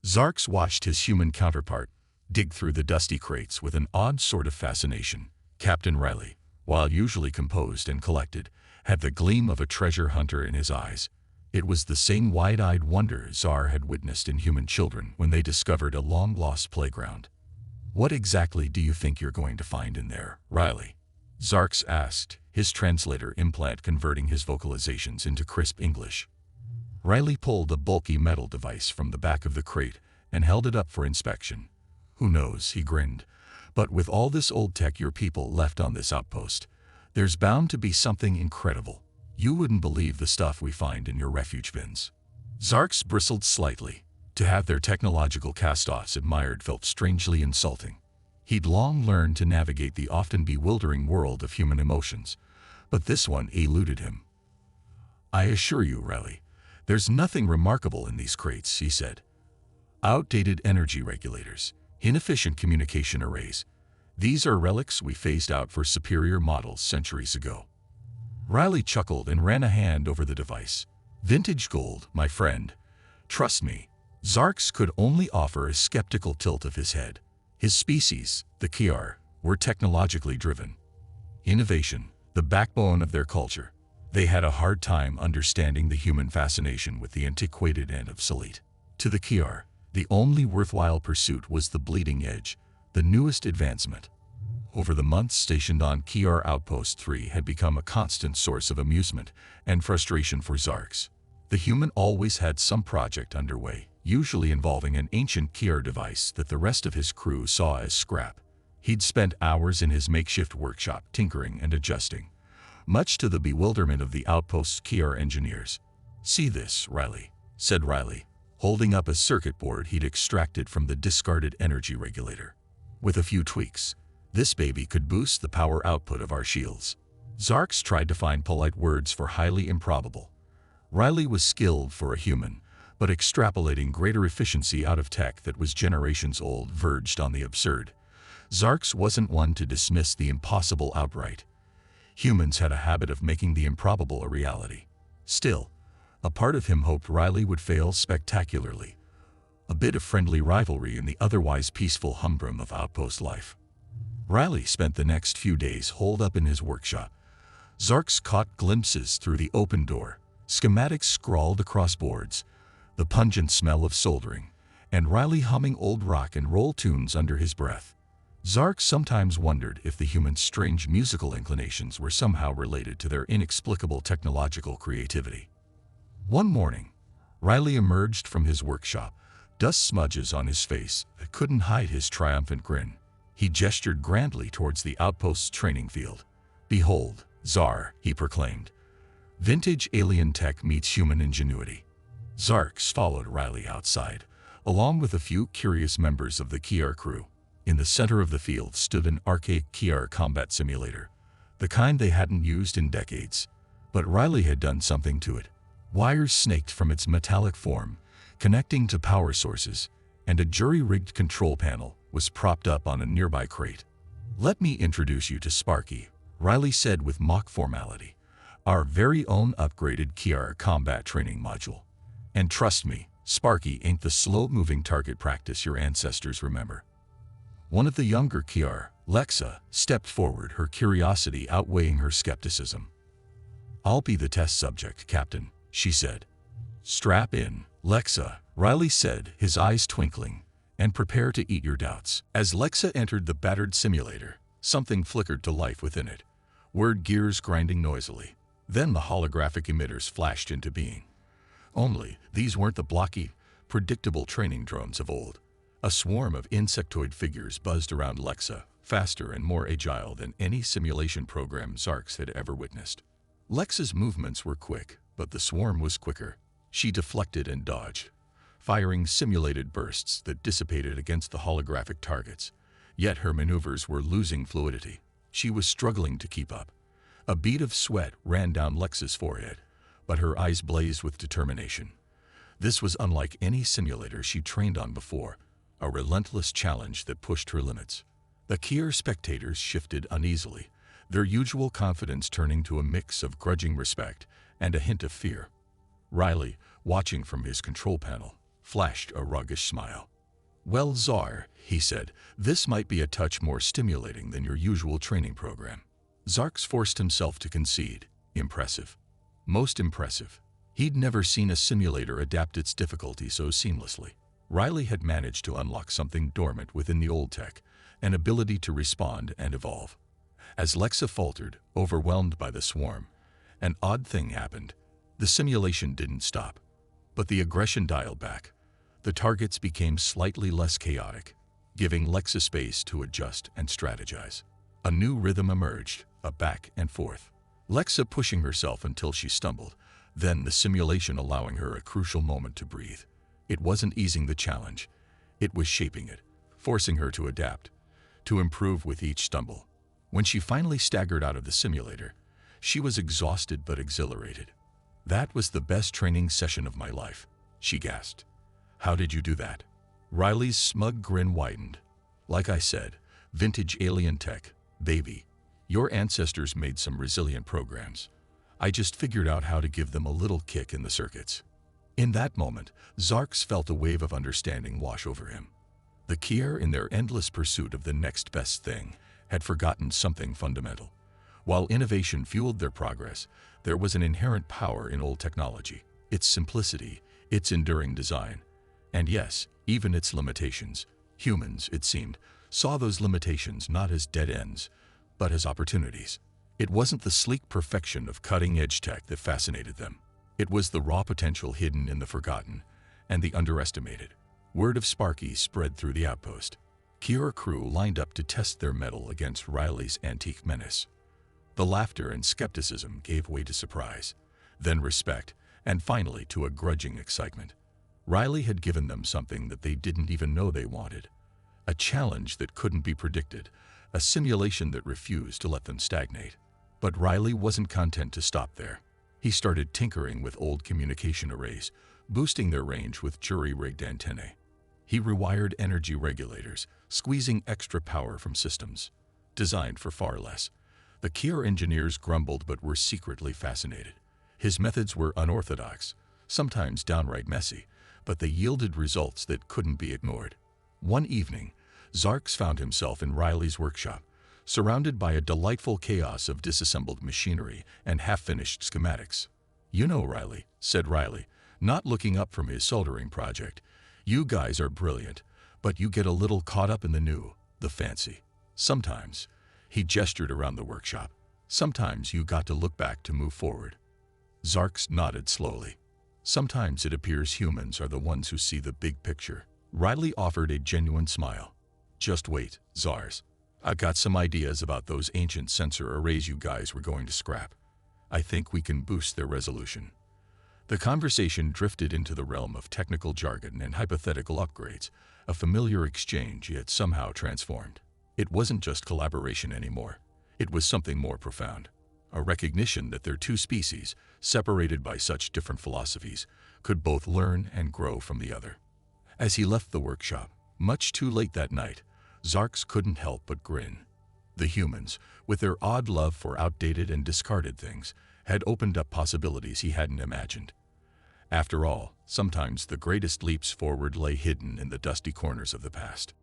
Zarks watched his human counterpart dig through the dusty crates with an odd sort of fascination. Captain Riley, while usually composed and collected, had the gleam of a treasure hunter in his eyes. It was the same wide-eyed wonder Zar had witnessed in human children when they discovered a long-lost playground. "What exactly do you think you're going to find in there, Riley?" Zarks asked, his translator implant converting his vocalizations into crisp English. Riley pulled a bulky metal device from the back of the crate and held it up for inspection. "Who knows," he grinned, "but with all this old tech your people left on this outpost, there's bound to be something incredible. You wouldn't believe the stuff we find in your refuge bins." Zarks bristled slightly. To have their technological cast-offs admired felt strangely insulting. He'd long learned to navigate the often bewildering world of human emotions, but this one eluded him. "I assure you, Riley, there's nothing remarkable in these crates," he said. "Outdated energy regulators, inefficient communication arrays. These are relics we phased out for superior models centuries ago." Riley chuckled and ran a hand over the device. "Vintage gold, my friend. Trust me." Zarks could only offer a skeptical tilt of his head. His species, the Kiar, were technologically driven. Innovation, the backbone of their culture. They had a hard time understanding the human fascination with the antiquated and obsolete. To the Kiar, the only worthwhile pursuit was the bleeding edge, the newest advancement. Over the months stationed on Kiar Outpost 3 had become a constant source of amusement and frustration for Zarks. The human always had some project underway, usually involving an ancient Kiar device that the rest of his crew saw as scrap. He'd spent hours in his makeshift workshop tinkering and adjusting, much to the bewilderment of the outpost's Kiar engineers. "See this, Riley," said Riley, holding up a circuit board he'd extracted from the discarded energy regulator. "With a few tweaks, this baby could boost the power output of our shields." Zarks tried to find polite words for highly improbable. Riley was skilled for a human, but extrapolating greater efficiency out of tech that was generations old verged on the absurd. Zarks wasn't one to dismiss the impossible outright. Humans had a habit of making the improbable a reality. Still, a part of him hoped Riley would fail spectacularly. A bit of friendly rivalry in the otherwise peaceful humdrum of outpost life. Riley spent the next few days holed up in his workshop. Zarks caught glimpses through the open door, schematics scrawled across boards, the pungent smell of soldering, and Riley humming old rock and roll tunes under his breath. Zark sometimes wondered if the human's strange musical inclinations were somehow related to their inexplicable technological creativity. One morning, Riley emerged from his workshop, dust smudges on his face that couldn't hide his triumphant grin. He gestured grandly towards the outpost's training field. "Behold, Zar," he proclaimed. "Vintage alien tech meets human ingenuity." Zarks followed Riley outside, along with a few curious members of the Kiar crew. In the center of the field stood an archaic Kiar combat simulator, the kind they hadn't used in decades. But Riley had done something to it. Wires snaked from its metallic form, connecting to power sources, and a jury-rigged control panel was propped up on a nearby crate. "Let me introduce you to Sparky," Riley said with mock formality, "our very own upgraded Kiar combat training module. And trust me, Sparky ain't the slow-moving target practice your ancestors remember." One of the younger Kiar, Lexa, stepped forward, her curiosity outweighing her skepticism. "I'll be the test subject, Captain," she said. "Strap in, Lexa," Riley said, his eyes twinkling, "and prepare to eat your doubts." As Lexa entered the battered simulator, something flickered to life within it, word gears grinding noisily. Then the holographic emitters flashed into being. Only, these weren't the blocky, predictable training drones of old. A swarm of insectoid figures buzzed around Lexa, faster and more agile than any simulation program Zarks had ever witnessed. Lexa's movements were quick, but the swarm was quicker. She deflected and dodged, firing simulated bursts that dissipated against the holographic targets. Yet her maneuvers were losing fluidity. She was struggling to keep up. A bead of sweat ran down Lexa's forehead, but her eyes blazed with determination. This was unlike any simulator she'd trained on before, a relentless challenge that pushed her limits. The Kiar spectators shifted uneasily, their usual confidence turning to a mix of grudging respect and a hint of fear. Riley, watching from his control panel, flashed a roguish smile. "Well, Czar," he said, "this might be a touch more stimulating than your usual training program." Zarks forced himself to concede. Impressive. Most impressive. He'd never seen a simulator adapt its difficulty so seamlessly. Riley had managed to unlock something dormant within the old tech, an ability to respond and evolve. As Lexa faltered, overwhelmed by the swarm, an odd thing happened. The simulation didn't stop, but the aggression dialed back. The targets became slightly less chaotic, giving Lexa space to adjust and strategize. A new rhythm emerged, a back and forth. Lexa pushing herself until she stumbled, then the simulation allowing her a crucial moment to breathe. It wasn't easing the challenge. It was shaping it, forcing her to adapt, to improve with each stumble. When she finally staggered out of the simulator, she was exhausted but exhilarated. "That was the best training session of my life," she gasped. "How did you do that?" Riley's smug grin widened. "Like I said, vintage alien tech, baby. Your ancestors made some resilient programs. I just figured out how to give them a little kick in the circuits." In that moment, Zarks felt a wave of understanding wash over him. The Kier, in their endless pursuit of the next best thing, had forgotten something fundamental. While innovation fueled their progress, there was an inherent power in old technology, its simplicity, its enduring design, and yes, even its limitations. Humans, it seemed, saw those limitations not as dead ends, but as opportunities. It wasn't the sleek perfection of cutting-edge tech that fascinated them. It was the raw potential hidden in the forgotten and the underestimated. Word of Sparky spread through the outpost. Kier crew lined up to test their mettle against Riley's antique menace. The laughter and skepticism gave way to surprise, then respect, and finally to a grudging excitement. Riley had given them something that they didn't even know they wanted. A challenge that couldn't be predicted, a simulation that refused to let them stagnate. But Riley wasn't content to stop there. He started tinkering with old communication arrays, boosting their range with jury-rigged antennae. He rewired energy regulators, squeezing extra power from systems designed for far less. The Kier engineers grumbled but were secretly fascinated. His methods were unorthodox, sometimes downright messy, but they yielded results that couldn't be ignored. One evening, Zarks found himself in Riley's workshop, surrounded by a delightful chaos of disassembled machinery and half-finished schematics. "You know, Riley," said Riley, not looking up from his soldering project, "you guys are brilliant, but you get a little caught up in the new, the fancy. Sometimes," he gestured around the workshop, "sometimes you got to look back to move forward." Zarks nodded slowly. "Sometimes it appears humans are the ones who see the big picture." Riley offered a genuine smile. "Just wait, Zars. I got some ideas about those ancient sensor arrays you guys were going to scrap. I think we can boost their resolution." The conversation drifted into the realm of technical jargon and hypothetical upgrades, a familiar exchange yet somehow transformed. It wasn't just collaboration anymore. It was something more profound. A recognition that their two species, separated by such different philosophies, could both learn and grow from the other. As he left the workshop, much too late that night, Zarks couldn't help but grin. The humans, with their odd love for outdated and discarded things, had opened up possibilities he hadn't imagined. After all, sometimes the greatest leaps forward lay hidden in the dusty corners of the past.